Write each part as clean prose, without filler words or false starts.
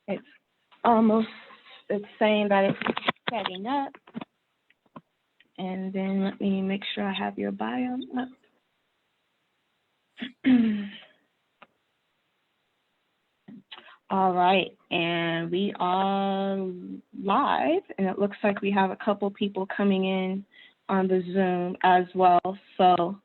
It's almost, it's saying that it's setting up. And then let me make sure I have your bio up. All right, and we are live, and it looks like we have a couple people coming in on the Zoom as well. So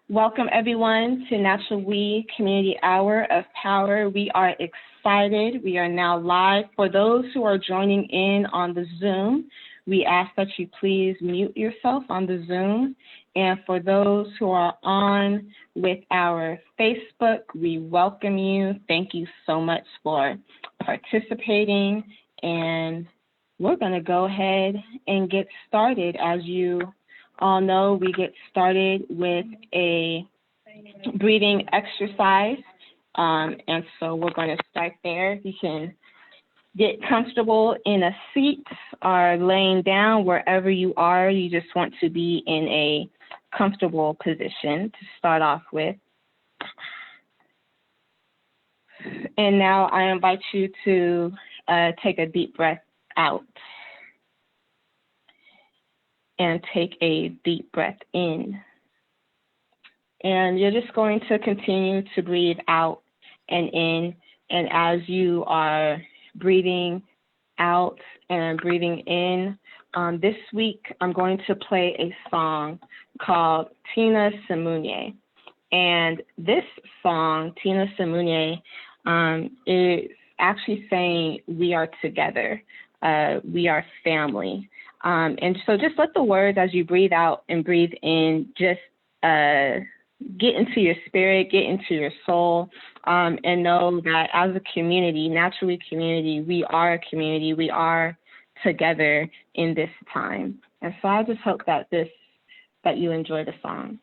welcome everyone to Natural Weed Community Hour of Power. We are excited. We are now live. For those who are joining in on the Zoom, we ask that you please mute yourself on the Zoom. And for those who are on with our Facebook, we welcome you. Thank you so much for participating. And we're going to go ahead and get started. As you all know, we get started with a breathing exercise. And so we're going to start there. You can get comfortable in a seat or laying down, wherever you are. You just want to be in a comfortable position to start off with. And now I invite you to take a deep breath out and take a deep breath in. And you're just going to continue to breathe out and in. And as you are breathing out and breathing in, this week I'm going to play a song called Tina Simunye. And this song, Tina Simunye, is actually saying we are together, we are family. And so just let the words as you breathe out and breathe in just get into your spirit, get into your soul, and know that as a community, Naturally Community, we are a community. We are together in this time. And so I just hope that you enjoy the song.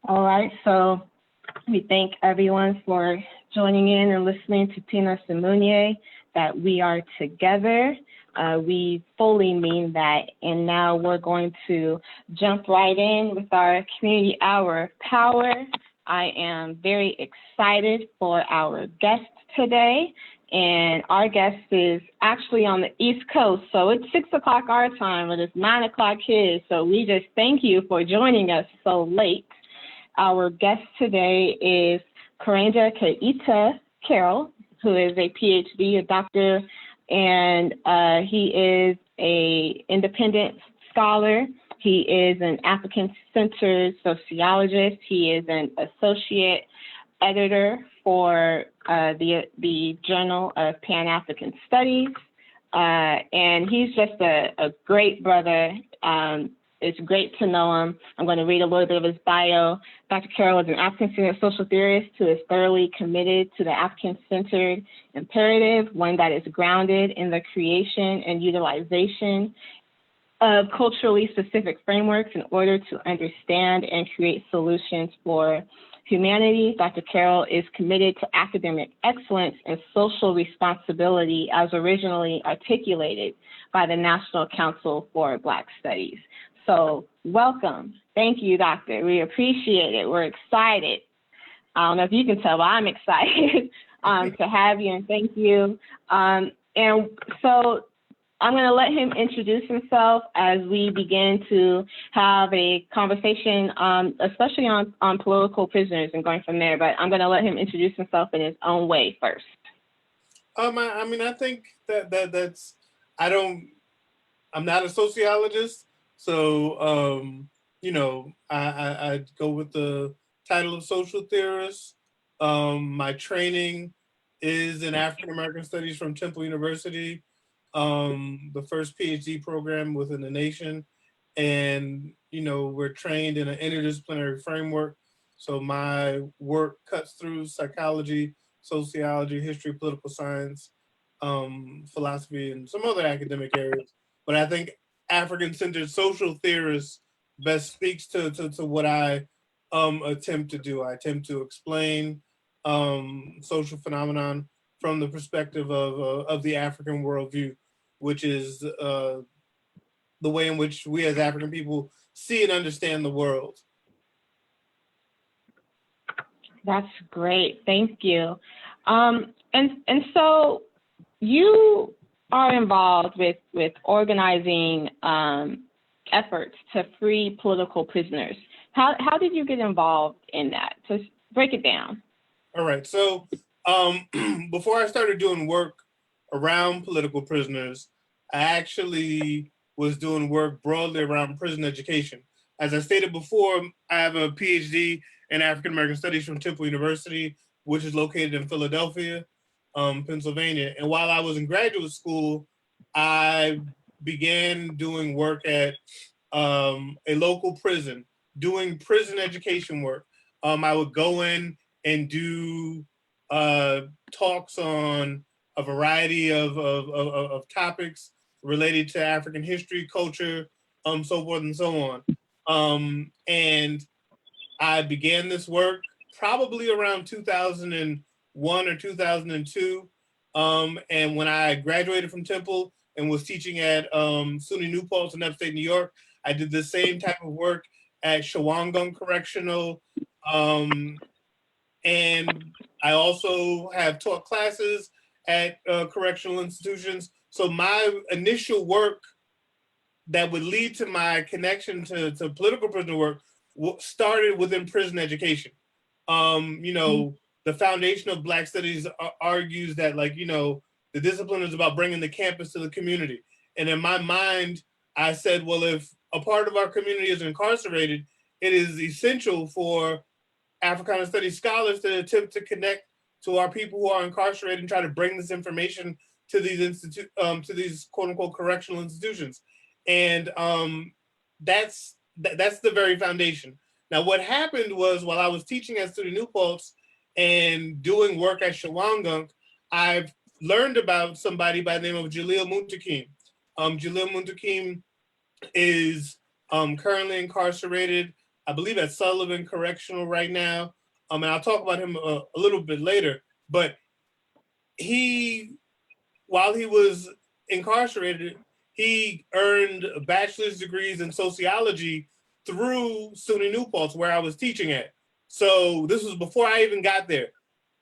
All right, so we thank everyone for joining in and listening to Tina Simunye, that we are together. We fully mean that. And now we're going to jump right in with our community hour of power. I am very excited for our guest today. And our guest is actually on the East Coast, so it's 6 o'clock our time, but it's 9 o'clock his. So we just thank you for joining us so late. Our guest today is Karanja Keita Carroll, who is a PhD, a doctor, and he is an independent scholar. He is an African-centered sociologist. He is an associate editor for the Journal of Pan-African Studies. And he's just a great brother. It's great to know him. I'm going to read a little bit of his bio. Dr. Carroll is an African-centered social theorist who is thoroughly committed to the African-centered imperative, one that is grounded in the creation and utilization of culturally specific frameworks in order to understand and create solutions for humanity. Dr. Carroll is committed to academic excellence and social responsibility as originally articulated by the National Council for Black Studies. So welcome. Thank you, Doctor. We appreciate it. We're excited. I don't know if you can tell, but I'm excited to have you, and thank you. And so I'm going to let him introduce himself as we begin to have a conversation, especially on political prisoners and going from there. But I'm going to let him introduce himself in his own way first. I think that's, I'm not a sociologist. So, I go with the title of social theorist. My training is in African American Studies from Temple University. The first PhD program within the nation. And, we're trained in an interdisciplinary framework. So my work cuts through psychology, sociology, history, political science, philosophy, and some other academic areas. But I think African-centered social theorist best speaks to what I attempt to do. I attempt to explain social phenomenon from the perspective of the African worldview, which is the way in which we as African people see and understand the world. That's great. Thank you. And so you are involved with organizing efforts to free political prisoners. How did you get involved in that? Just break it down. All right. So before I started doing work around political prisoners, I actually was doing work broadly around prison education. As I stated before, I have a PhD in African American Studies from Temple University, which is located in Philadelphia, Pennsylvania. And while I was in graduate school, I began doing work at a local prison, doing prison education work. I would go in and do talks on a variety of topics related to African history, culture, so forth and so on. And I began this work probably around 2001 or 2002. And when I graduated from Temple and was teaching at SUNY New Paltz in upstate New York, I did the same type of work at Shawangunk Correctional. And I also have taught classes at correctional institutions. So my initial work that would lead to my connection to political prisoner work started within prison education. The foundation of Black Studies argues that, the discipline is about bringing the campus to the community. And in my mind, I said, well, if a part of our community is incarcerated, it is essential for Africana Studies scholars to attempt to connect to our people who are incarcerated and try to bring this information to these to these quote unquote correctional institutions. And that's the very foundation. Now, what happened was while I was teaching at SUNY New Paltz and doing work at Shawangunk, I've learned about somebody by the name of Jalil Muntakim. Jalil Muntakim is currently incarcerated, I believe, at Sullivan Correctional right now. And I'll talk about him a little bit later. But while he was incarcerated, he earned bachelor's degrees in sociology through SUNY New Paltz, where I was teaching at. So this was before I even got there.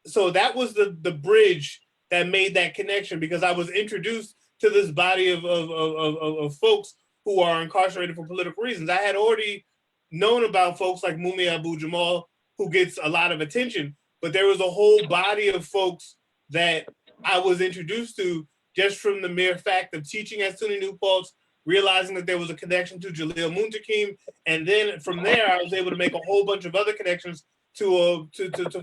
So that was the bridge that made that connection, because I was introduced to this body of folks who are incarcerated for political reasons. I had already known about folks like Mumia Abu-Jamal, who gets a lot of attention, but there was a whole body of folks that I was introduced to just from the mere fact of teaching at SUNY New Paltz, realizing that there was a connection to Jalil Muntakim, and then from there I was able to make a whole bunch of other connections to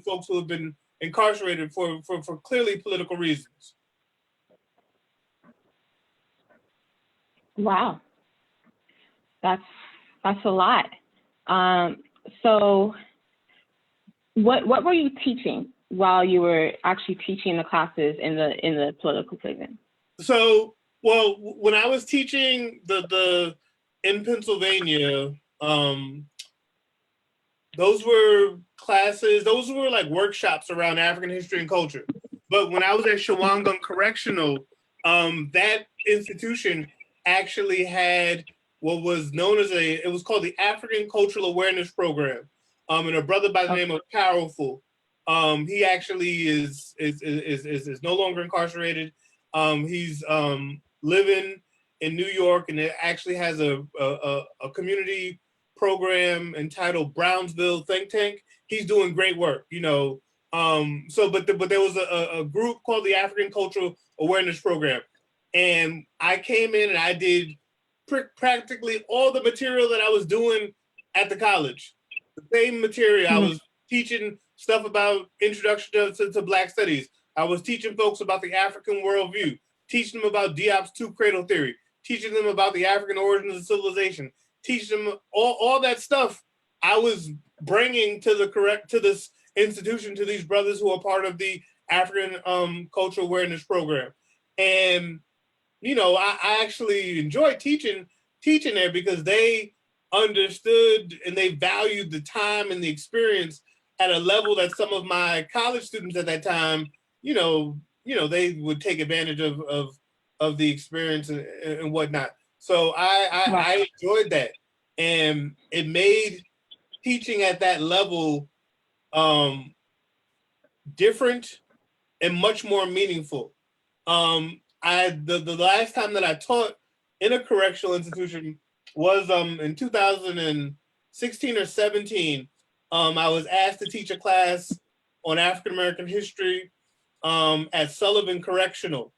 folks who have been incarcerated for clearly political reasons. Wow, that's a lot. So what were you teaching while you were actually teaching the classes in the political prison? So, well, when I was teaching the in Pennsylvania, those were classes, those were like workshops around African history and culture. But when I was at Shawangunk Correctional, that institution actually had what was known as it was called the African Cultural Awareness Program. And a brother by the name of Carroll, he actually is no longer incarcerated. He's living in New York, and it actually has a community program entitled Brownsville Think Tank. He's doing great work, you know. But there was a group called the African Cultural Awareness Program, and I came in and I did practically all the material that I was doing at the college. The same material. I was teaching stuff about introduction to Black studies. I was teaching folks about the African worldview, teaching them about Diop's two cradle theory, teaching them about the African origins of civilization, teaching them all that stuff. I was bringing to this institution, to these brothers who are part of the African Cultural Awareness Program. And you know, I actually enjoyed teaching there because they understood and they valued the time and the experience at a level that some of my college students at that time, you know, they would take advantage of the experience and whatnot. So I enjoyed that, and it made teaching at that level different and much more meaningful. The last time that I taught in a correctional institution was in 2016 or 17. I was asked to teach a class on African American history at Sullivan Correctional,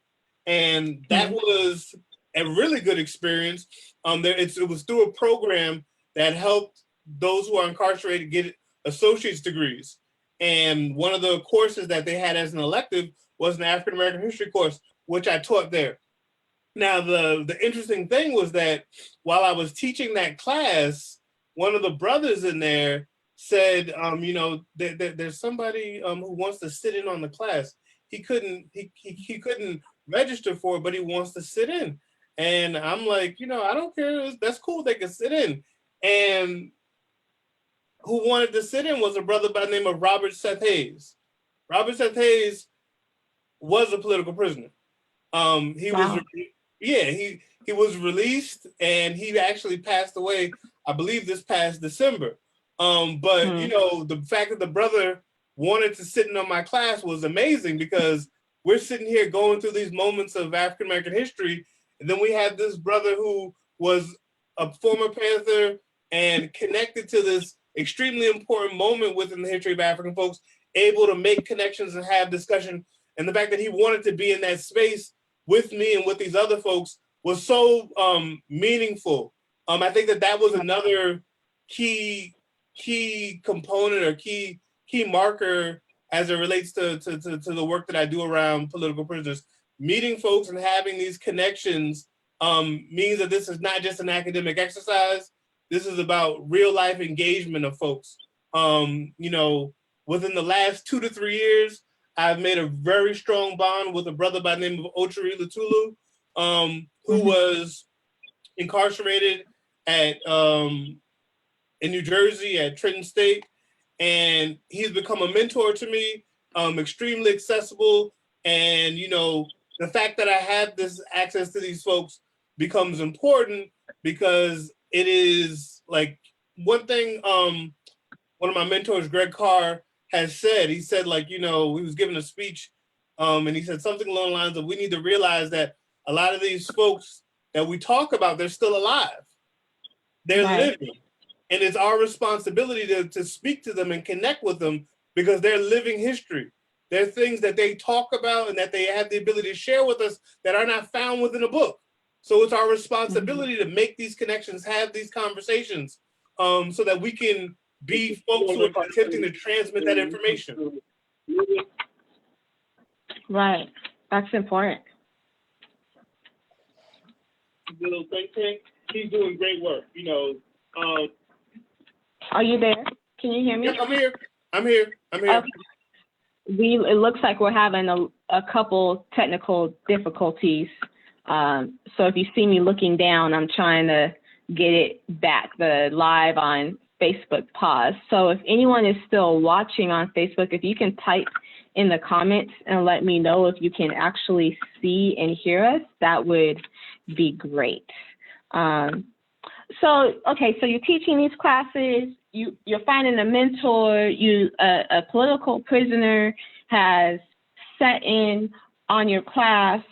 and that was a really good experience. It was through a program that helped those who are incarcerated get associate's degrees, and one of the courses that they had as an elective was an African American history course, which I taught there. Now, the interesting thing was that while I was teaching that class, one of the brothers in there said, you know, there's somebody who wants to sit in on the class. He couldn't register for it, but he wants to sit in. And I'm like, you know, I don't care. That's cool. They can sit in. And who wanted to sit in was a brother by the name of Robert Seth Hayes. Robert Seth Hayes was a political prisoner. He was released, and he actually passed away, I believe, this past December. But you know, the fact that the brother wanted to sit in on my class was amazing, because we're sitting here going through these moments of African American history, and then we had this brother who was a former Panther and connected to this extremely important moment within the history of African folks, able to make connections and have discussion. And the fact that he wanted to be in that space with me and with these other folks was so meaningful. I think that was another key component or key marker as it relates to the work that I do around political prisoners. Meeting folks and having these connections means that this is not just an academic exercise. This is about real life engagement of folks. You know, within the last 2 to 3 years, I've made a very strong bond with a brother by the name of Ochiri Lutulu, who was incarcerated at in New Jersey at Trenton State, and he's become a mentor to me, extremely accessible. And you know, the fact that I have this access to these folks becomes important, because it is like one thing one of my mentors, Greg Carr, has said. He said, like, you know, he was giving a speech, and he said something along the lines of, we need to realize that a lot of these folks that we talk about, they're still alive. They're living. And it's our responsibility to speak to them and connect with them because they're living history. There are things that they talk about and that they have the ability to share with us that are not found within a book. So it's our responsibility to make these connections, have these conversations, so that we can be folks who are attempting to transmit that information. Right. That's important. Little think tank, he's doing great work. You know. Are you there? Can you hear me? Yep, I'm here. Okay. It looks like we're having a couple technical difficulties. So if you see me looking down, I'm trying to get it back, the live on Facebook pause. So if anyone is still watching on Facebook, if you can type in the comments and let me know if you can actually see and hear us, that would be great. So you're teaching these classes, you're finding a mentor, a political prisoner has set in on your class,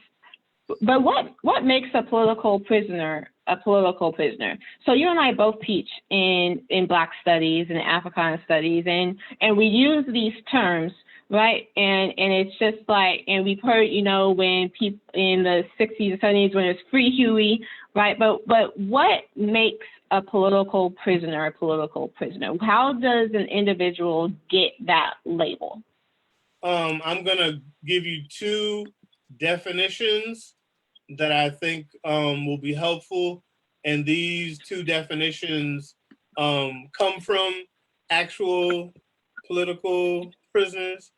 but what makes a political prisoner a political prisoner? So you and I both teach in Black studies and Africana studies, and we use these terms, right? And it's just like, and we've heard, you know, when people in the 60s and 70s when it's free Huey, right? But what makes a political prisoner a political prisoner? How does an individual get that label? I'm gonna give you two definitions that I think will be helpful, and these two definitions come from actual political prisoners.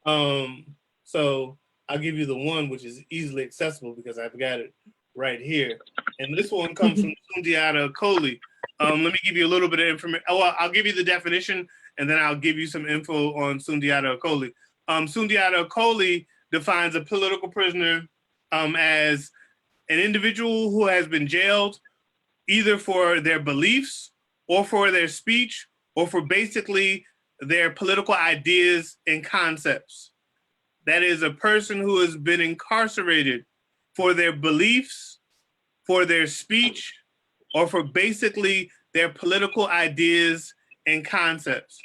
So I'll give you the one which is easily accessible because I've got it right here. And this one comes from Sundiata Acoli. Let me give you a little bit of information. Oh, I'll give you the definition and then I'll give you some info on Sundiata Acoli. Sundiata Acoli defines a political prisoner as an individual who has been jailed either for their beliefs or for their speech or for basically their political ideas and concepts. That is a person who has been incarcerated for their beliefs, for their speech, or for basically their political ideas and concepts.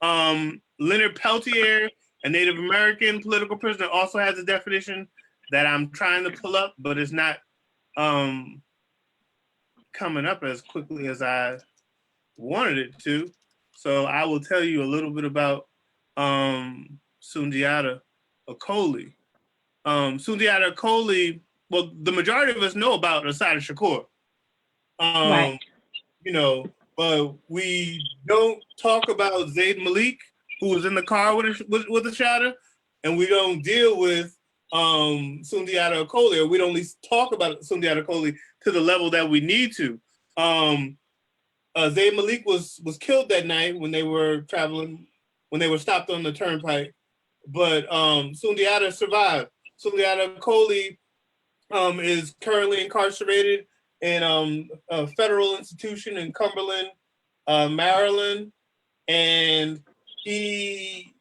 Leonard Peltier, a Native American political prisoner, also has a definition that I'm trying to pull up, but it's not coming up as quickly as I wanted it to. So I will tell you a little bit about Sundiata Acoli. Sundiata Acoli, well, the majority of us know about Assata Shakur. Right. You know, but we don't talk about Zayd Malik, who was in the car with Assata, and we don't deal with Sundiata Acoli, or we don't at least talk about Sundiata Acoli to the level that we need to. Zayd Malik was killed that night when they were traveling, when they were stopped on the turnpike, but Sundiata survived. Sundiata Acoli is currently incarcerated in a federal institution in Cumberland, Maryland, and he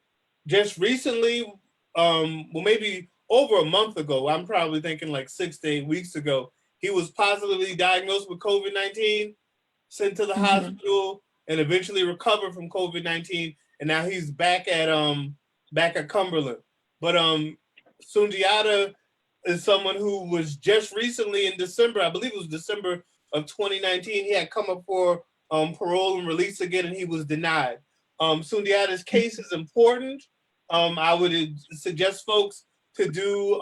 just recently, well, maybe over a month ago, I'm probably thinking like 6 to 8 weeks ago, he was positively diagnosed with COVID-19, sent to the hospital, and eventually recovered from COVID-19, and now he's back at Cumberland. But Sundiata is someone who was just recently in December, I believe it was December of 2019, he had come up for parole and release again, and he was denied. Sundiata's case is important. I would suggest folks to do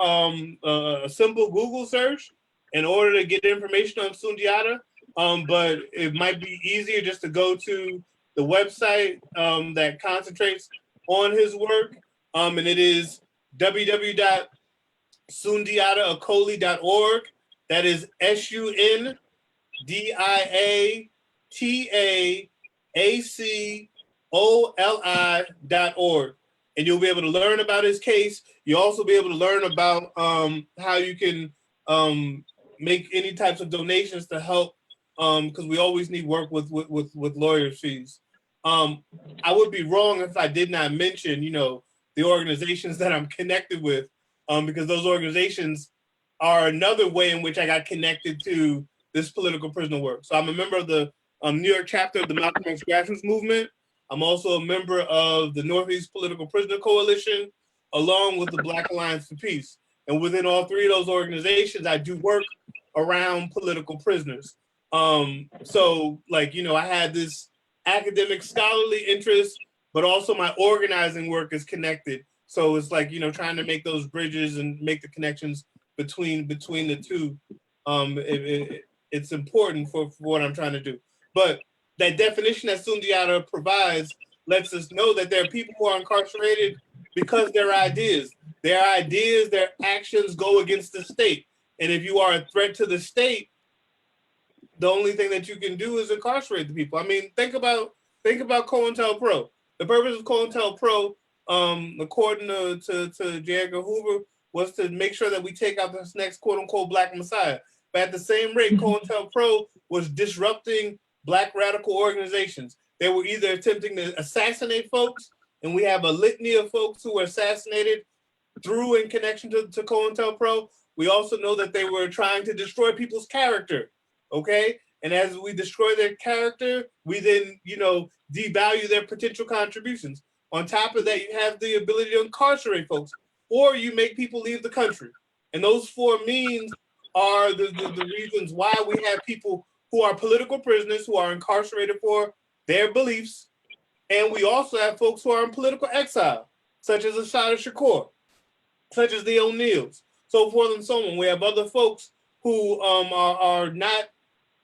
a simple Google search in order to get information on Sundiata, but it might be easier just to go to the website that concentrates on his work, and it is www.sundiataacoli.org. That is SUNDIATAACOLI.org. And you'll be able to learn about his case. You'll also be able to learn about how you can make any types of donations to help, because we always need work with lawyers' fees. I would be wrong if I did not mention, the organizations that I'm connected with, because those organizations are another way in which I got connected to this political prisoner work. So I'm a member of the New York chapter of the Malcolm X Grassroots Movement. I'm also a member of the Northeast Political Prisoner Coalition, along with the Black Alliance for Peace. And within all three of those organizations, I do work around political prisoners. So I had this academic scholarly interest, but also my organizing work is connected. So it's trying to make those bridges and make the connections between the two. It's important for what I'm trying to do. But that definition that Sundiata provides lets us know that there are people who are incarcerated because their ideas, their actions go against the state. And if you are a threat to the state, the only thing that you can do is incarcerate the people. I mean, think about COINTELPRO. The purpose of COINTELPRO, according to J. Edgar Hoover, was to make sure that we take out this next quote unquote Black Messiah. But at the same rate, COINTELPRO was disrupting Black radical organizations. They were either attempting to assassinate folks, and we have a litany of folks who were assassinated through in connection to COINTELPRO. We also know that they were trying to destroy people's character. Okay. And as we destroy their character, we then, devalue their potential contributions. On top of that, you have the ability to incarcerate folks, or you make people leave the country. And those four means are the reasons why we have people who are political prisoners who are incarcerated for their beliefs. And we also have folks who are in political exile, such as Assata Shakur, such as the O'Neills, so forth and so on. We have other folks who are not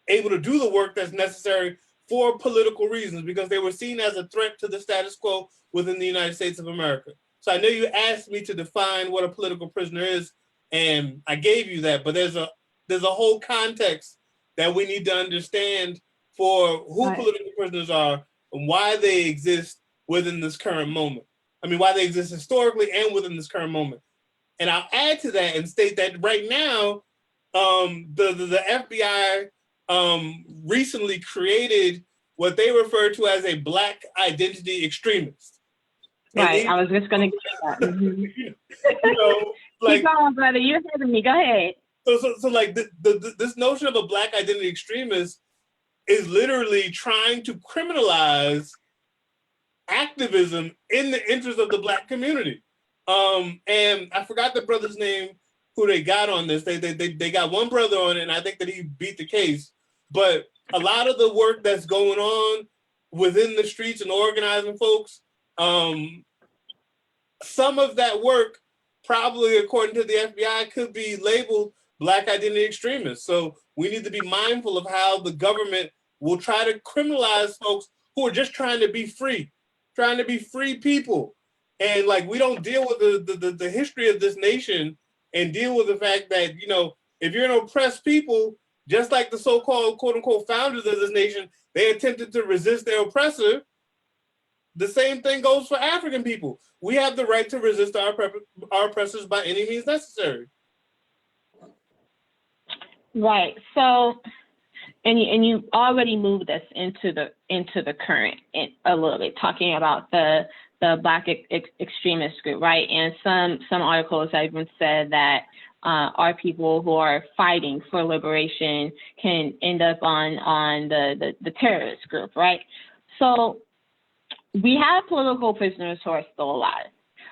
able to do the work that's necessary for political reasons because they were seen as a threat to the status quo within the United States of America. So I know you asked me to define what a political prisoner is, and I gave you that, but there's a whole context that we need to understand for who political prisoners are and why they exist within this current moment. I mean, why they exist historically and within this current moment. And I'll add to that and state that right now, the FBI recently created what they refer to as a Black identity extremist. Right, I was just going to get that. Mm-hmm. Keep going, brother. You're ahead of me. Go ahead. So this notion of a Black identity extremist is literally trying to criminalize activism in the interest of the Black community. And I forgot the brother's name who they got on this. They got one brother on it, and I think that he beat the case. But a lot of the work that's going on within the streets and organizing folks, some of that work, probably according to the FBI, could be labeled Black identity extremists. So we need to be mindful of how the government will try to criminalize folks who are just trying to be free people. And we don't deal with the history of this nation and deal with the fact that, if you're an oppressed people, just like the so-called quote unquote founders of this nation, they attempted to resist their oppressor. The same thing goes for African people. We have the right to resist our oppressors by any means necessary. Right. So, and you already moved us into the current a little bit, talking about the Black extremist group, right? And some articles have even said that our people who are fighting for liberation can end up on the terrorist group, right? So we have political prisoners who are still alive.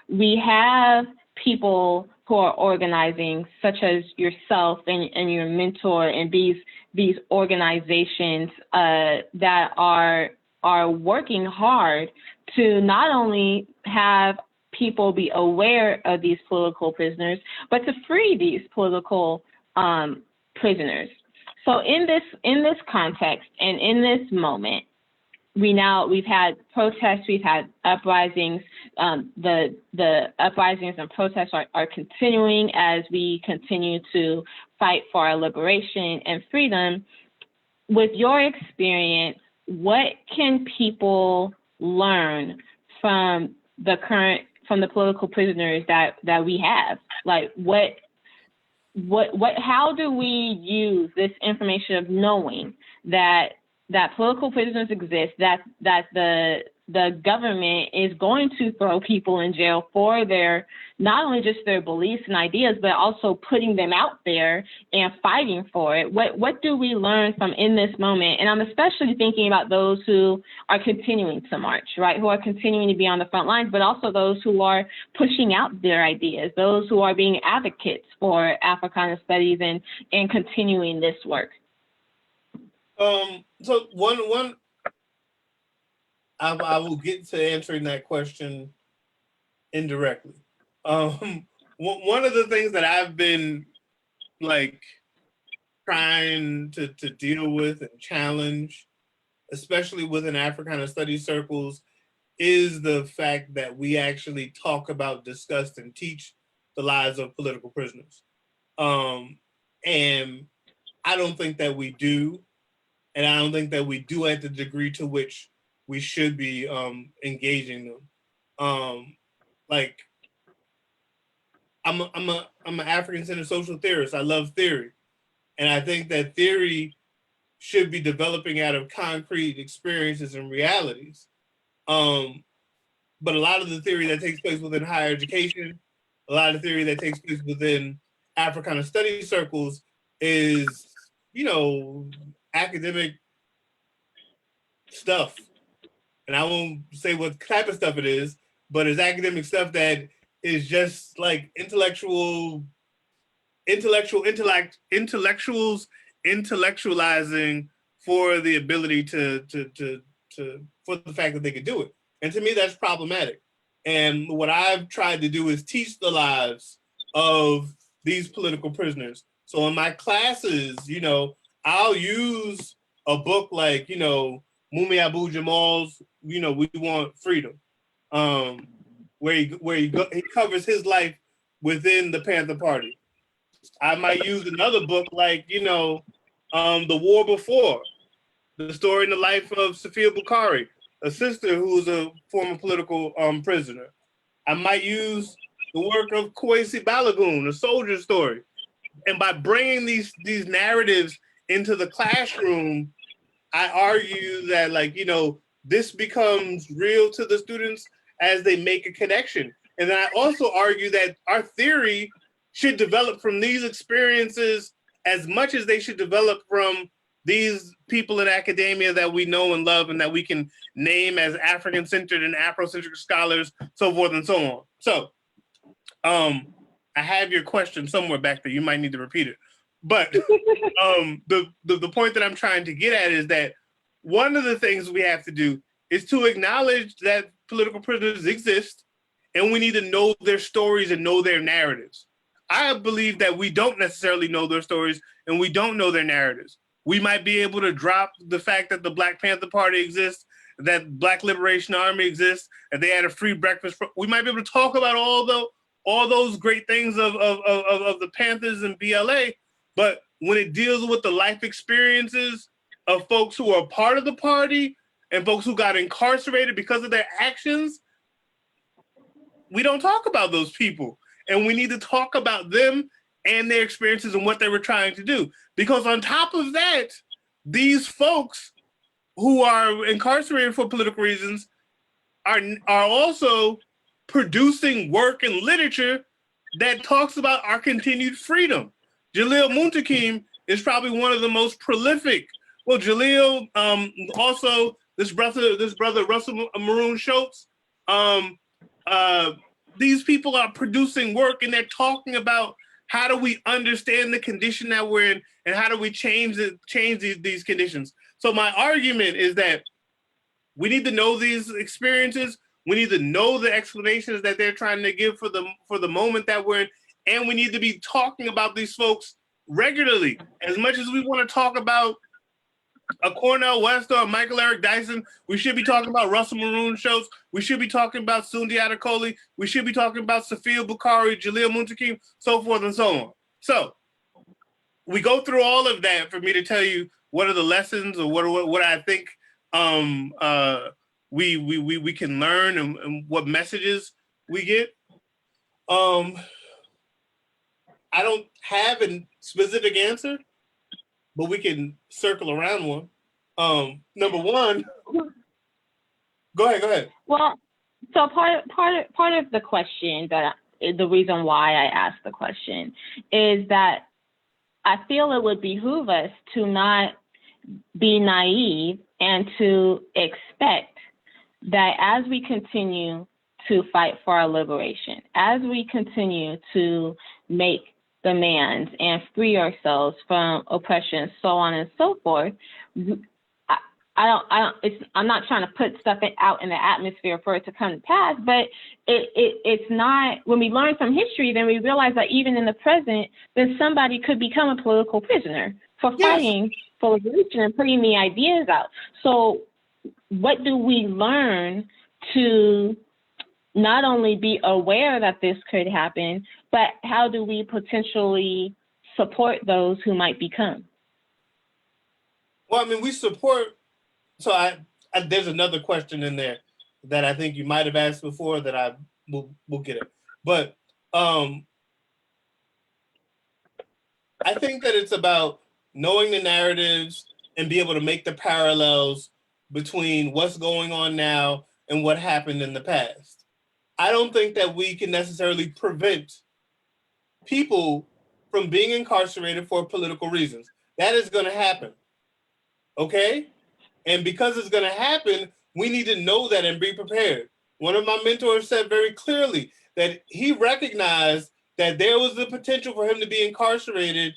We have people who are organizing, such as yourself and your mentor, and these organizations that are working hard to not only have people be aware of these political prisoners, but to free these political prisoners. So in this context and in this moment, we've had protests, we've had uprisings. The uprisings and protests are continuing as we continue to fight for our liberation and freedom. With your experience, what can people learn from the political prisoners that we have? How do we use this information of knowing that that political prisoners exist, that the government is going to throw people in jail for their, not only just their beliefs and ideas, but also putting them out there and fighting for it. What do we learn from in this moment? And I'm especially thinking about those who are continuing to march, right? Who are continuing to be on the front lines, but also those who are pushing out their ideas, those who are being advocates for Africana studies and continuing this work. So one I will get to answering that question indirectly. One of the things that I've been like trying to deal with and challenge, especially within Africana studies circles, is the fact that we actually talk about, discuss, and teach the lives of political prisoners. And I don't think that we do, and I don't think that we do at the degree to which we should be engaging them. Like I'm an African-centered social theorist. I love theory, and I think that theory should be developing out of concrete experiences and realities. But a lot of the theory that takes place within higher education, a lot of theory that takes place within Africana studies circles is, academic stuff. And I won't say what type of stuff it is, but it's academic stuff that is just like intellectuals intellectualizing for the ability to for the fact that they could do it. And to me, that's problematic. And what I've tried to do is teach the lives of these political prisoners. So in my classes, I'll use a book like, Mumi Abu Jamal's, We Want Freedom, where he covers his life within the Panther Party. I might use another book like, The War Before, the story in the life of Sophia Bukhari, a sister who was a former political prisoner. I might use the work of Kwesi Balagoon, a soldier story. And by bringing these narratives into the classroom, I argue that, this becomes real to the students as they make a connection. And then I also argue that our theory should develop from these experiences as much as they should develop from these people in academia that we know and love and that we can name as African-centered and Afrocentric scholars, so forth and so on. So I have your question somewhere back there. You might need to repeat it. But the point that I'm trying to get at is that one of the things we have to do is to acknowledge that political prisoners exist, and we need to know their stories and know their narratives. I believe that we don't necessarily know their stories and we don't know their narratives. We might be able to drop the fact that the Black Panther Party exists, that Black Liberation Army exists, that they had a free breakfast. We might be able to talk about all those great things of the Panthers and BLA, but when it deals with the life experiences of folks who are part of the party and folks who got incarcerated because of their actions, we don't talk about those people. And we need to talk about them and their experiences and what they were trying to do. Because on top of that, these folks who are incarcerated for political reasons are also producing work and literature that talks about our continued freedom. Jalil Muntakim is probably one of the most prolific. Well, Jalil, also this brother Russell Maroon Schultz, these people are producing work and they're talking about how do we understand the condition that we're in and how do we change these conditions. So my argument is that we need to know these experiences. We need to know the explanations that they're trying to give for the moment that we're in, and we need to be talking about these folks regularly. As much as we want to talk about a Cornel West or a Michael Eric Dyson, we should be talking about Russell Maroon Schultz. We should be talking about Sundiata Kohli. We should be talking about Sophia Bukhari, Jalil Muntakim, so forth and so on. So we go through all of that for me to tell you what are the lessons or what I think we can learn and what messages we get. I don't have a specific answer, but we can circle around one. Number one, go ahead. Well, so part of the question the reason why I asked the question is that I feel it would behoove us to not be naive and to expect that as we continue to fight for our liberation, as we continue to make demands and free ourselves from oppression, so on and so forth, I'm not trying to put stuff out in the atmosphere for it to come to pass, but it's not, when we learn from history, then we realize that even in the present, then somebody could become a political prisoner for fighting for liberation and putting the ideas out. So what do we learn to not only be aware that this could happen, but how do we potentially support those who might become? Well, I mean, we support. So there's another question in there that I think you might have asked before that I will get it. But I think that it's about knowing the narratives and be able to make the parallels between what's going on now and what happened in the past. I don't think that we can necessarily prevent people from being incarcerated for political reasons. That is going to happen. Okay? And because it's going to happen, we need to know that and be prepared. One of my mentors said very clearly that he recognized that there was the potential for him to be incarcerated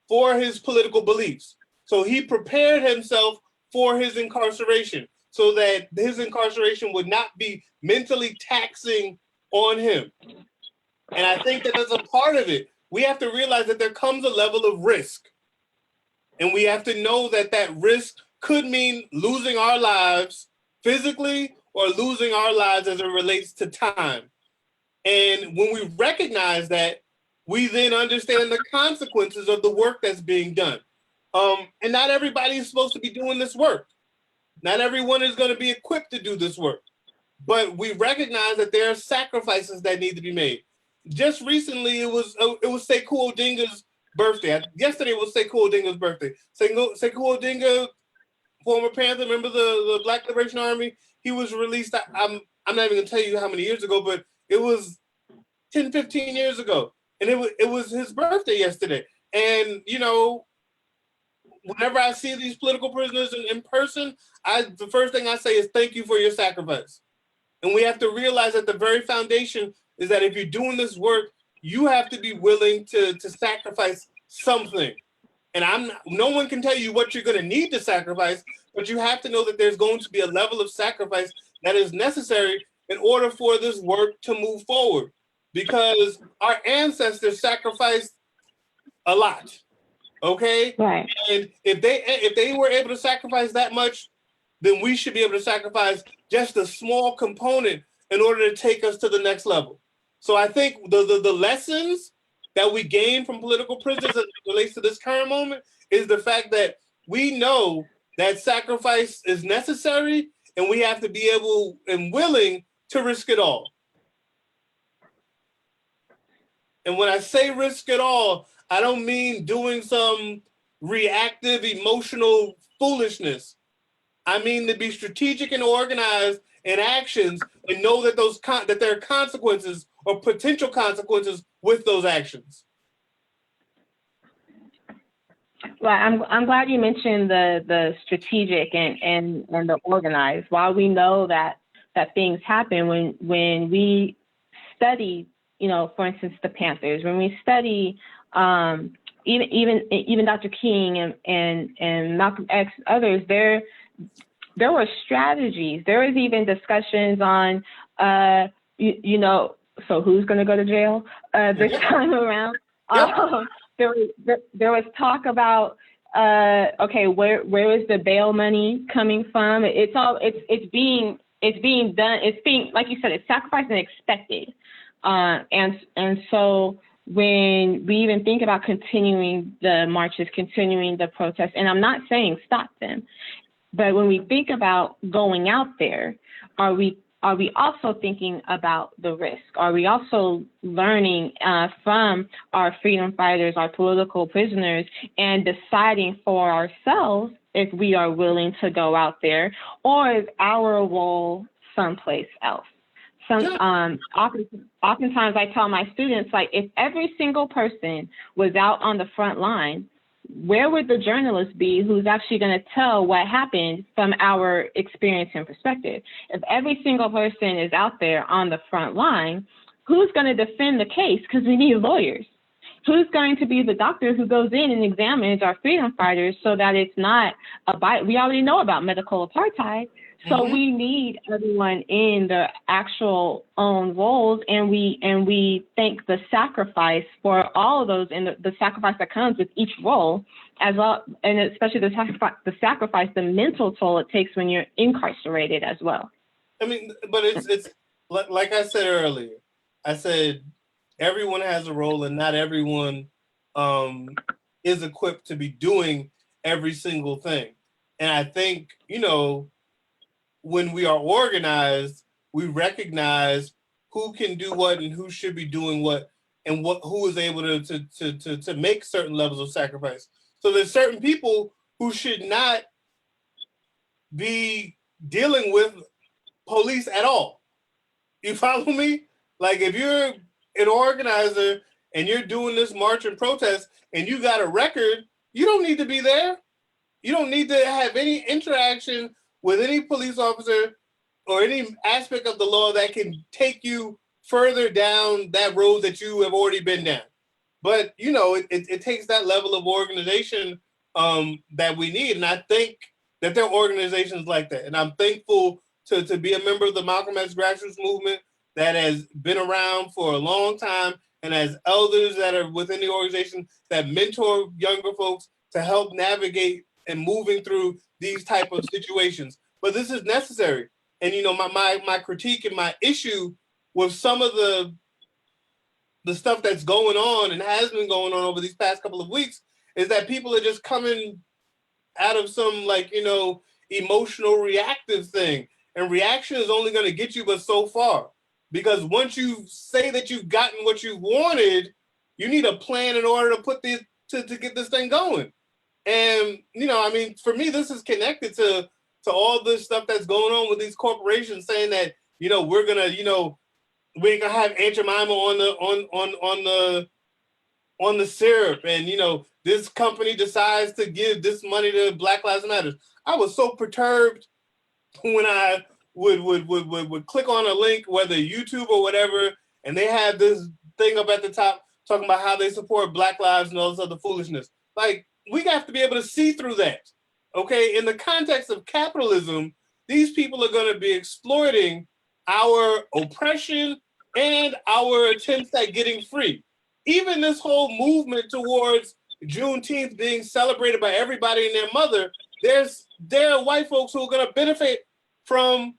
for his political beliefs. So he prepared himself for his incarceration so that his incarceration would not be mentally taxing on him. And I think that that's a part of it. We have to realize that there comes a level of risk. And we have to know that that risk could mean losing our lives physically or losing our lives as it relates to time. And when we recognize that, we then understand the consequences of the work that's being done. And not everybody is supposed to be doing this work. Not everyone is going to be equipped to do this work. But we recognize that there are sacrifices that need to be made. Just recently, it was Sekou Odinga's birthday. Yesterday was Sekou Odinga's birthday. Sekou Odinga, former Panther, member of the Black Liberation Army, he was released. I'm not even going to tell you how many years ago, but it was 10, 15 years ago. And it was his birthday yesterday. And, you know, whenever I see these political prisoners in person, the first thing I say is thank you for your sacrifice. And we have to realize that the very foundation is that if you're doing this work, you have to be willing to sacrifice something. And no one can tell you what you're going to need to sacrifice, but you have to know that there's going to be a level of sacrifice that is necessary in order for this work to move forward. Because our ancestors sacrificed a lot, okay? Right. And if they were able to sacrifice that much, then we should be able to sacrifice just a small component in order to take us to the next level. So I think the lessons that we gain from political prisoners as it relates to this current moment is the fact that we know that sacrifice is necessary and we have to be able and willing to risk it all. And when I say risk it all, I don't mean doing some reactive, emotional foolishness. I mean to be strategic and organized in actions and know that that there are consequences or potential consequences with those actions. Well, I'm glad you mentioned the strategic and the organized. While we know that things happen when we study, you know, for instance, the Panthers, when we study even Dr. King and Malcolm X, others, there were strategies. There was even discussions on, you know, so who's going to go to jail this time around? There was talk about, okay, where is the bail money coming from? It's being done. It's being, like you said, it's sacrificed and expected. And so when we even think about continuing the marches, continuing the protests, and I'm not saying stop them, but when we think about going out there, are we are we also thinking about the risk? Are we also learning from our freedom fighters, our political prisoners, and deciding for ourselves if we are willing to go out there, or is our role someplace else? Oftentimes I tell my students, like, if every single person was out on the front line, where would the journalist be who's actually going to tell what happened from our experience and perspective? If every single person is out there on the front line, who's going to defend the case? Because we need lawyers. Who's going to be the doctor who goes in and examines our freedom fighters so that it's not we already know about medical apartheid. So we need everyone in the actual own roles, and we thank the sacrifice for all of those, and the sacrifice that comes with each role, as well, and especially the sacrifice, the mental toll it takes when you're incarcerated as well. I mean, but it's like I said earlier. I said everyone has a role, and not everyone is equipped to be doing every single thing. And I think, when we are organized, we recognize who can do what and who should be doing what, and who is able to make certain levels of sacrifice. So there's certain people who should not be dealing with police at all. You follow me? Like, if you're an organizer and you're doing this march and protest and you got a record, you don't need to be there. You don't need to have any interaction with any police officer or any aspect of the law that can take you further down that road that you have already been down. But, it takes that level of organization that we need. And I think that there are organizations like that. And I'm thankful to be a member of the Malcolm X grassroots movement that has been around for a long time, and as elders that are within the organization that mentor younger folks to help navigate and moving through these type of situations. But this is necessary. And, my critique and my issue with some of the stuff that's going on and has been going on over these past couple of weeks is that people are just coming out of some, emotional reactive thing. And reaction is only going to get you but so far. Because once you say that you've gotten what you wanted, you need a plan in order to put this to get this thing going. And, for me, this is connected to all this stuff that's going on with these corporations saying that, we're going to, we ain't going to have Aunt Jemima on the syrup. And, this company decides to give this money to Black Lives Matter. I was so perturbed when I would click on a link, whether YouTube or whatever, and they have this thing up at the top talking about how they support Black lives and all this other foolishness. Like, we have to be able to see through that, okay? In the context of capitalism, these people are going to be exploiting our oppression and our attempts at getting free. Even this whole movement towards Juneteenth being celebrated by everybody and their mother, there are white folks who are going to benefit from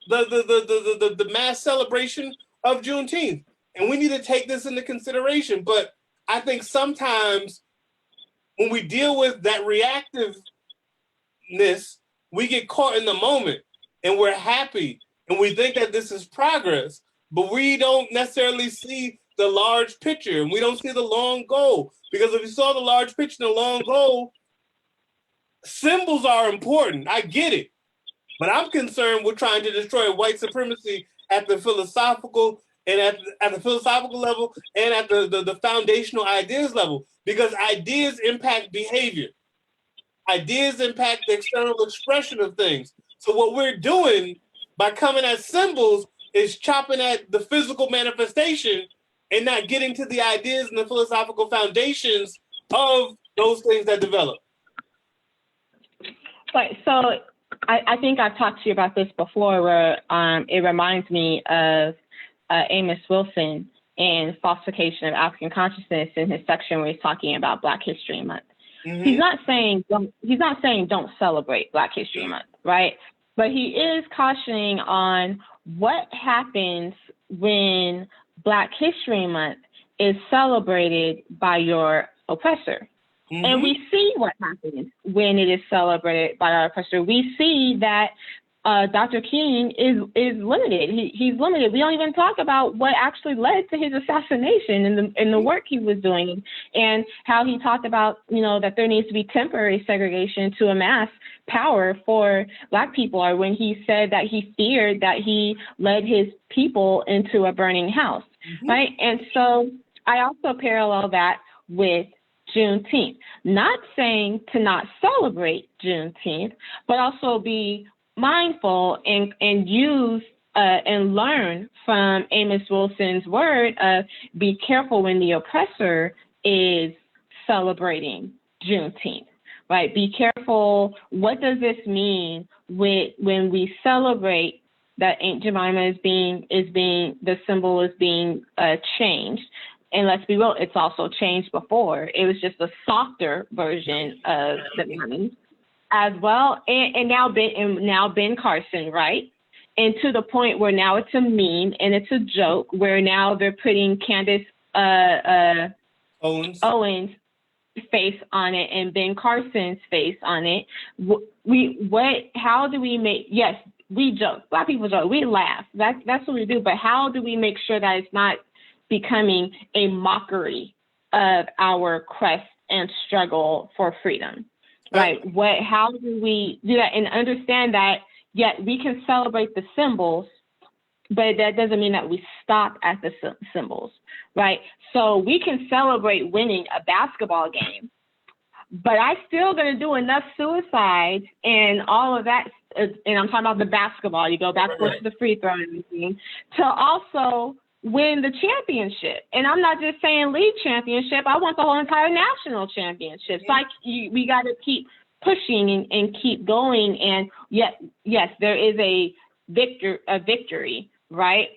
the mass celebration of Juneteenth. And we need to take this into consideration. But I think sometimes when we deal with that reactiveness, we get caught in the moment and we're happy and we think that this is progress, but we don't necessarily see the large picture and we don't see the long goal. Because if you saw the large picture and the long goal, symbols are important. I get it. But I'm concerned with trying to destroy white supremacy at the philosophical and at the philosophical level and at the foundational ideas level, because ideas impact behavior. Ideas impact the external expression of things. So what we're doing by coming at symbols is chopping at the physical manifestation and not getting to the ideas and the philosophical foundations of those things that develop. Right. So I think I've talked to you about this before, where it reminds me of Amos Wilson in Falsification of African Consciousness in his section where he's talking about Black History Month. Mm-hmm. He's not saying don't celebrate Black History Month, right? But he is cautioning on what happens when Black History Month is celebrated by your oppressor. And we see what happens when it is celebrated by our oppressor. We see that Dr. King is limited. He's limited. We don't even talk about what actually led to his assassination and the work he was doing, and how he talked about, that there needs to be temporary segregation to amass power for Black people, or when he said that he feared that he led his people into a burning house, right? And so I also parallel that with Juneteenth, not saying to not celebrate Juneteenth, but also be mindful and use and learn from Amos Wilson's word of be careful when the oppressor is celebrating Juneteenth, right? Be careful. What does this mean when we celebrate that Aunt Jemima is being the symbol is being changed? And let's be real, it's also changed before. It was just a softer version of the meaning as well. And now Ben Carson, right? And to the point where now it's a meme and it's a joke, where now they're putting Candace Owens' face on it and Ben Carson's face on it. How do we make, yes, we joke, Black people joke, we laugh. That's what we do. But how do we make sure that it's not becoming a mockery of our quest and struggle for freedom, right? How do we do that and understand that, we can celebrate the symbols, but that doesn't mean that we stop at the symbols, right? So we can celebrate winning a basketball game, but I still gonna do enough suicides and all of that, and I'm talking about the basketball, you go back to the free throw and everything, to also win the championship. And I'm not just saying league championship, I want the whole entire national championship. So we got to keep pushing and keep going. And yes, there is a victory, right?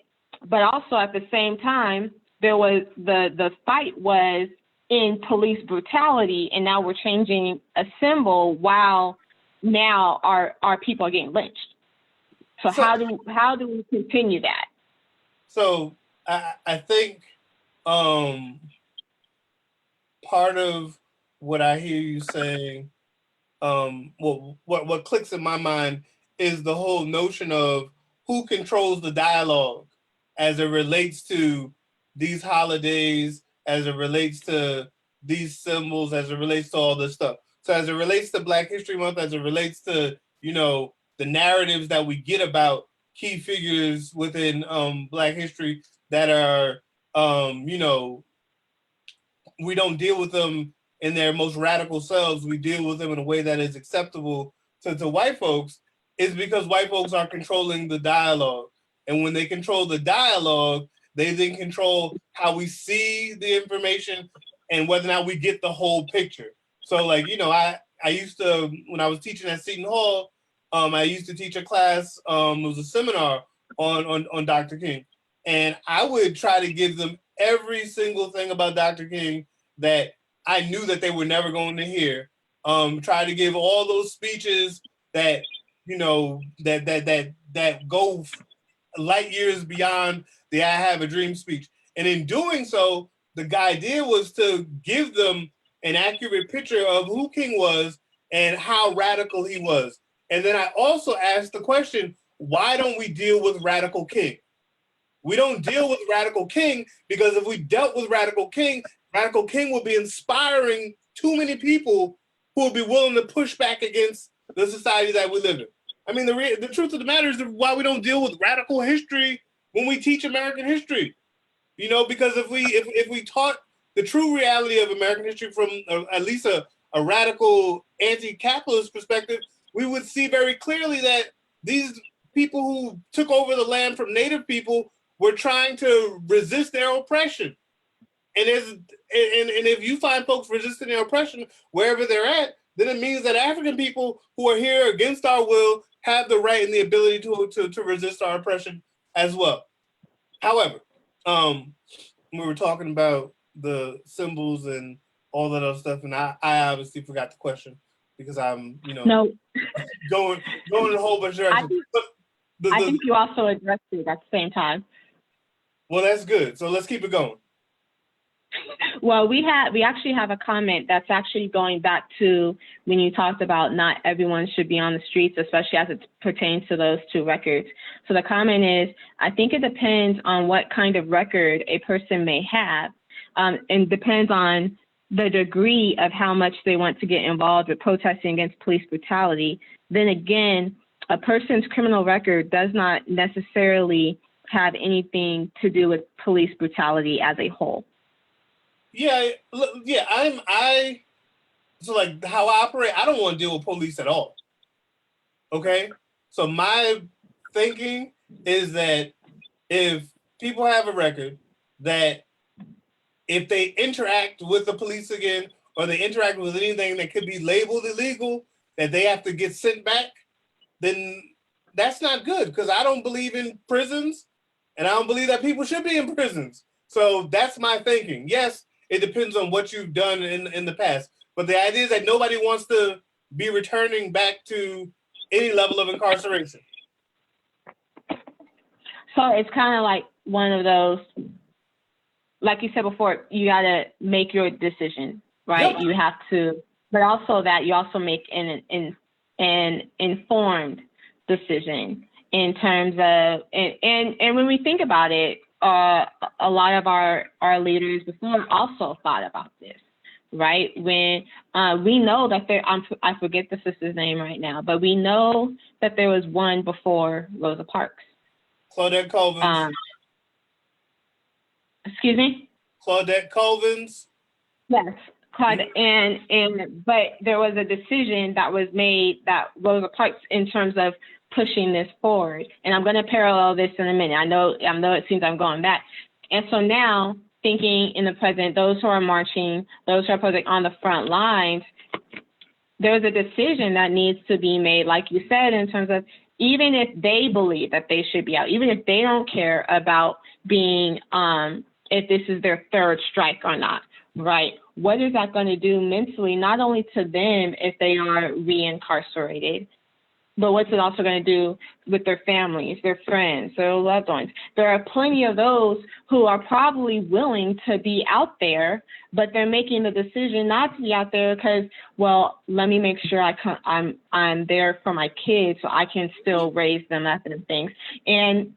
But also at the same time, there was the fight was in police brutality, and now we're changing a symbol while now our people are getting lynched. So how do we continue that? So I think part of what I hear you saying, what clicks in my mind is the whole notion of who controls the dialogue as it relates to these holidays, as it relates to these symbols, as it relates to all this stuff. So as it relates to Black History Month, as it relates to, the narratives that we get about key figures within Black history that are, we don't deal with them in their most radical selves. We deal with them in a way that is acceptable to white folks, is because white folks are controlling the dialogue. And when they control the dialogue, they then control how we see the information and whether or not we get the whole picture. So I used to, when I was teaching at Seton Hall, I used to teach a class, it was a seminar on Dr. King. And I would try to give them every single thing about Dr. King that I knew that they were never going to hear. Try to give all those speeches that, that go light years beyond the I Have a Dream speech. And in doing so, the idea was to give them an accurate picture of who King was and how radical he was. And then I also asked the question, why don't we deal with Radical King? We don't deal with Radical King because if we dealt with Radical King would be inspiring too many people who would be willing to push back against the society that we live in. I mean, the truth of the matter is why we don't deal with radical history when we teach American history. Because if we taught the true reality of American history from at least a radical anti-capitalist perspective, we would see very clearly that these people who took over the land from Native people were trying to resist their oppression. And if you find folks resisting their oppression wherever they're at, then it means that African people who are here against our will have the right and the ability to resist our oppression as well. However, we were talking about the symbols and all that other stuff, and I obviously forgot the question because I'm, no. going in a whole bunch of directions. I think you also addressed it at the same time. Well, that's good. So let's keep it going. Well, we actually have a comment that's actually going back to when you talked about not everyone should be on the streets, especially as it pertains to those two records. So the comment is, I think it depends on what kind of record a person may have, and depends on the degree of how much they want to get involved with protesting against police brutality. Then again, a person's criminal record does not necessarily have anything to do with police brutality as a whole. Yeah, so like how I operate, I don't want to deal with police at all. Okay? So my thinking is that if people have a record, that if they interact with the police again, or they interact with anything that could be labeled illegal, that they have to get sent back, then that's not good, because I don't believe in prisons, and I don't believe that people should be in prisons. So that's my thinking. Yes, it depends on what you've done in the past, but the idea is that nobody wants to be returning back to any level of incarceration. So it's kind of like one of those, like you said before, you got to make your decision, right? Yep. You have to, but also that you also make an informed decision in terms of, and when we think about it, a lot of our leaders before also thought about this, right? When we know that I forget the sister's name right now, but we know that there was one before Rosa Parks. Claudette Colvins. Excuse me? Claudette Colvins. Yes, but there was a decision that was made that Rosa Parks in terms of pushing this forward. And I'm going to parallel this in a minute. I know it seems I'm going back. And so now thinking in the present, those who are marching, those who are on the front lines, there's a decision that needs to be made, like you said, in terms of even if they believe that they should be out, even if they don't care about being, if this is their third strike or not, right? What is that going to do mentally, not only to them if they are reincarcerated, but what's it also going to do with their families, their friends, their loved ones? There are plenty of those who are probably willing to be out there, but they're making the decision not to be out there because, well, let me make sure I'm there for my kids so I can still raise them up and things. And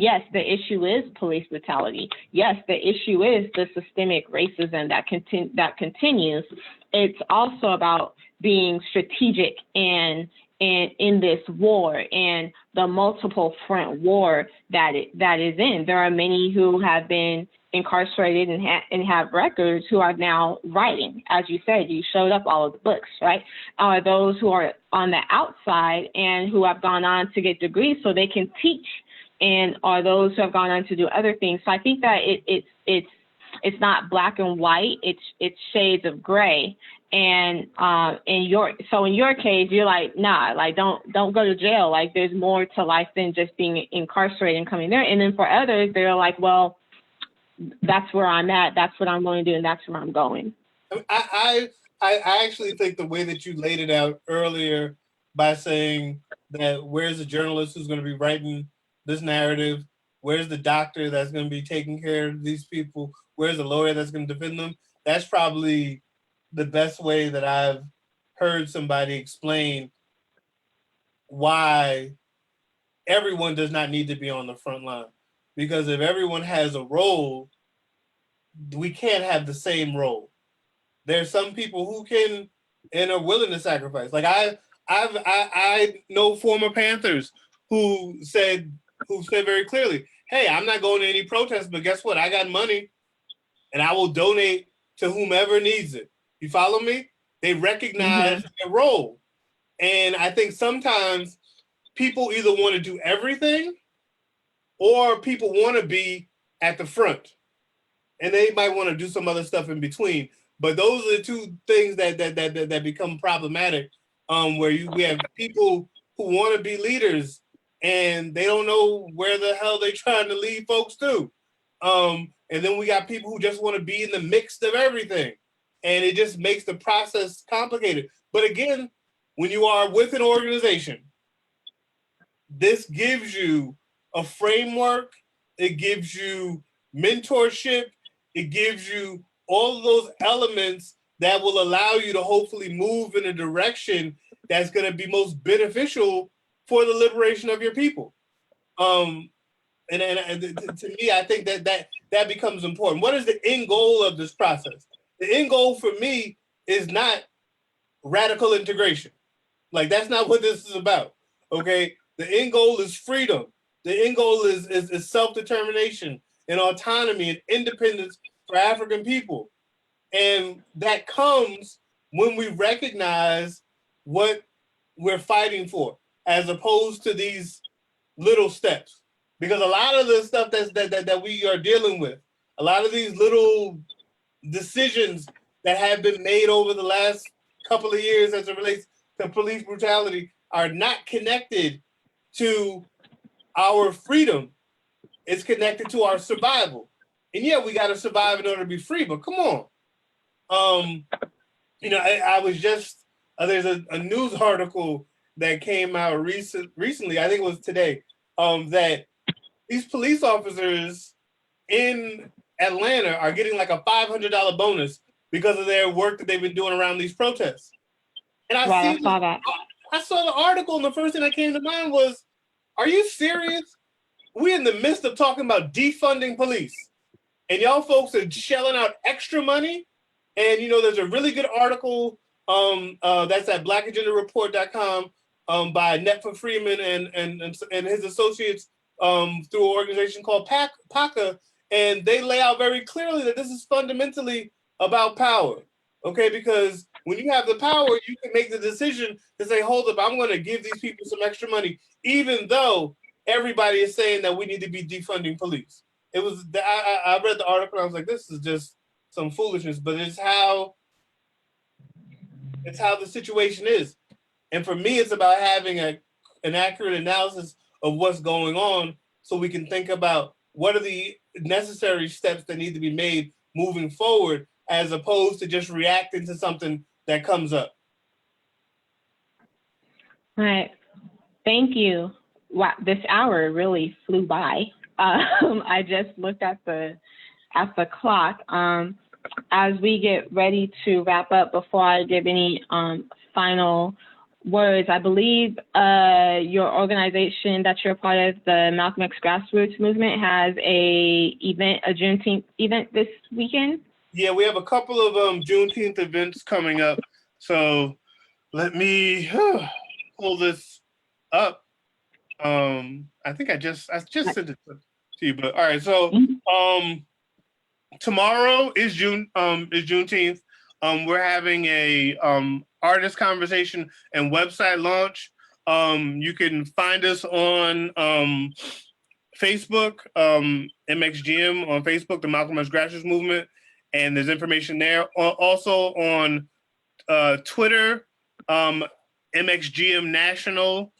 yes, the issue is police brutality. Yes, the issue is the systemic racism that continues. It's also about being strategic and in this war and the multiple front war that is in. There are many who have been incarcerated and have records who are now writing. As you said, you showed up all of the books, right? Those who are on the outside and who have gone on to get degrees so they can teach, and are those who have gone on to do other things. So I think that it's not black and white. It's shades of gray. And in your case, you're like, nah, like don't go to jail. Like there's more to life than just being incarcerated and coming there. And then for others, they're like, well, that's where I'm at. That's what I'm going to do, and that's where I'm going. I actually think the way that you laid it out earlier by saying that where's the journalist who's going to be writing this narrative? Where's the doctor that's going to be taking care of these people? Where's the lawyer that's going to defend them? That's probably the best way that I've heard somebody explain why everyone does not need to be on the front line. Because if everyone has a role, we can't have the same role. There's some people who can and are willing to sacrifice. Like I know former Panthers who said very clearly, hey, I'm not going to any protests, but guess what? I got money and I will donate to whomever needs it. You follow me? They recognize their role. And I think sometimes people either want to do everything or people want to be at the front. And they might want to do some other stuff in between. But those are the two things that become problematic, where we have people who want to be leaders and they don't know where the hell they're trying to lead folks to. And then we got people who just want to be in the mix of everything. And it just makes the process complicated. But again, when you are with an organization, this gives you a framework, it gives you mentorship, it gives you all of those elements that will allow you to hopefully move in a direction that's going to be most beneficial for the liberation of your people. And to me, I think that becomes important. What is the end goal of this process? The end goal for me is not radical integration. Like, that's not what this is about. Okay, the end goal is freedom. The end goal is self-determination and autonomy and independence for African people. And that comes when we recognize what we're fighting for, as opposed to these little steps. Because a lot of the stuff that we are dealing with, a lot of these little decisions that have been made over the last couple of years as it relates to police brutality are not connected to our freedom. It's connected to our survival. And yeah, we got to survive in order to be free, but come on. I was just, there's a news article that came out recently, I think it was today, that these police officers in Atlanta are getting like a $500 bonus because of their work that they've been doing around these protests. And I saw that. I saw the article, and the first thing that came to mind was, are you serious? We're in the midst of talking about defunding police, and y'all folks are shelling out extra money. And there's a really good article that's at blackagendareport.com by Netfa Freeman and his associates through an organization called PACA, and they lay out very clearly that this is fundamentally about power. Okay, because when you have the power, you can make the decision to say, hold up, I'm going to give these people some extra money, even though everybody is saying that we need to be defunding police. I read the article and I was like, this is just some foolishness, but it's how the situation is. And for me, it's about having an accurate analysis of what's going on so we can think about what are the necessary steps that need to be made moving forward, as opposed to just reacting to something that comes up. All right. Thank you. Wow, this hour really flew by. I just looked at the clock. As we get ready to wrap up, before I give any final words, I believe your organization that you're part of, the Malcolm X Grassroots Movement, has a Juneteenth event this weekend. Yeah, we have a couple of Juneteenth events coming up. So let me pull this up. I think I just sent it to you, but all right. So tomorrow is Juneteenth. We're having a artist conversation and website launch. You can find us on Facebook, MXGM on Facebook, the Malcolm X Grassroots Movement, and there's information there. Also on Twitter, MXGM National.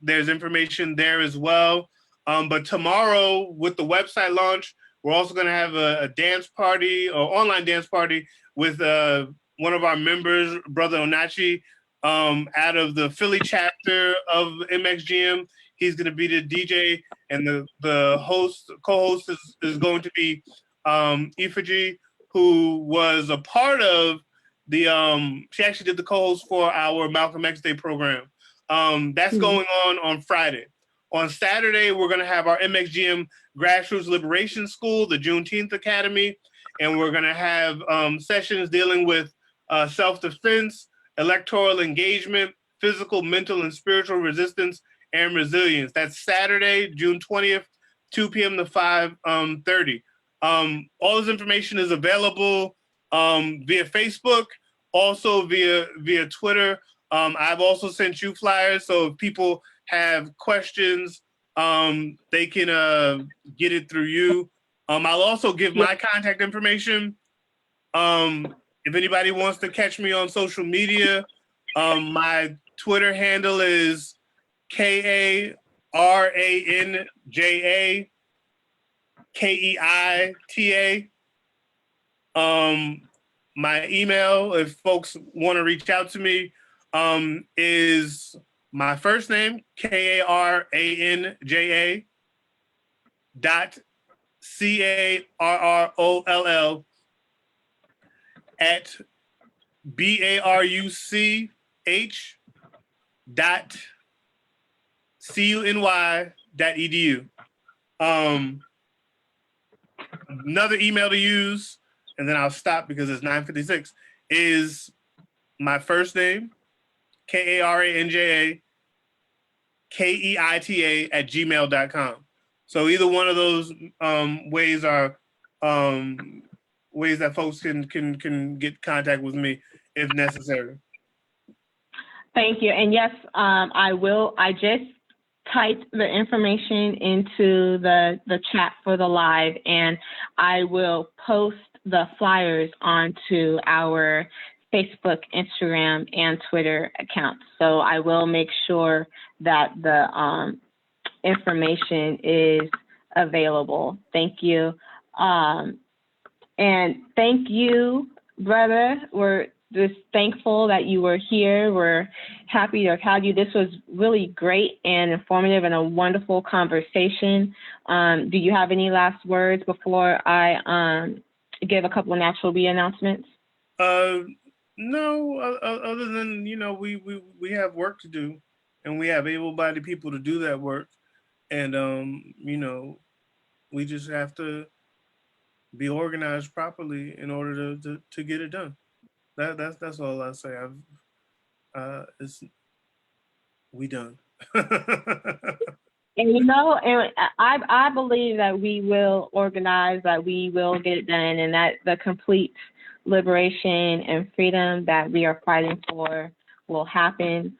There's information there as well. But tomorrow, with the website launch, we're also going to have a dance party, or online dance party, with one of our members, Brother Onachi, out of the Philly chapter of MXGM. He's going to be the DJ, and the co-host is going to be Ifaji, who was a part of the she actually did the co-host for our Malcolm X Day program. That's going on Friday. On Saturday, we're going to have our MXGM Grassroots Liberation School, the Juneteenth Academy, and we're going to have sessions dealing with self-defense, electoral engagement, physical, mental, and spiritual resistance and resilience. That's Saturday, June 20th, 2 p.m. to 5:30. All this information is available via Facebook, also via Twitter. I've also sent you flyers, so if people have questions, they can get it through you. I'll also give my contact information. If anybody wants to catch me on social media, my Twitter handle is KARANJAKEITA. My email, if folks want to reach out to me, is my first name, KARANJA .CARROLL at baruch.cuny.edu. Another email to use, and then I'll stop because it's 9:56, is my first name, KARANJA KEITA @gmail.com. So either one of those ways are ways that folks can get contact with me if necessary. Thank you. And yes, I will. I just typed the information into the chat for the live, and I will post the flyers onto our Facebook, Instagram, and Twitter accounts. So I will make sure that the information is available. Thank you. And thank you, brother. We're just thankful that you were here. We're happy to have you. This was really great and informative and a wonderful conversation. Do you have any last words before I give a couple of Natural Bee announcements? No, other than, we have work to do, and we have able-bodied people to do that work. And, we just have to be organized properly in order to get it done. That's all I say. We done. And I believe that we will organize, that we will get it done, and that the complete liberation and freedom that we are fighting for will happen.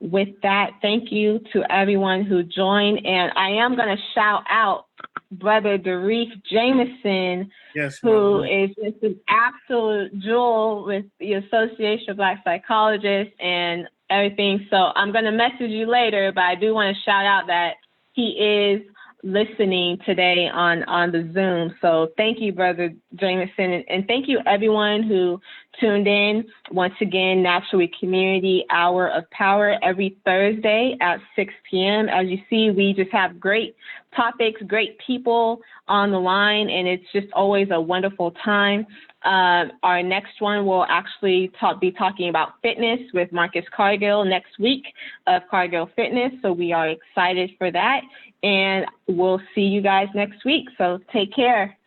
With that, thank you to everyone who joined, and I am going to shout out Brother Darif Jameson, yes, who is just an absolute jewel with the Association of Black Psychologists and everything. So I'm going to message you later, but I do want to shout out that he is listening today on the Zoom. So thank you, Brother Jameson, and thank you everyone who tuned in. Once again, Natural Bee Community Hour of Power every Thursday at 6 p.m. As you see, we just have great topics, great people on the line, and it's just always a wonderful time. Our next one will actually be talking about fitness with Marcus Cargill next week of Cargill Fitness. So we are excited for that. And we'll see you guys next week. So take care.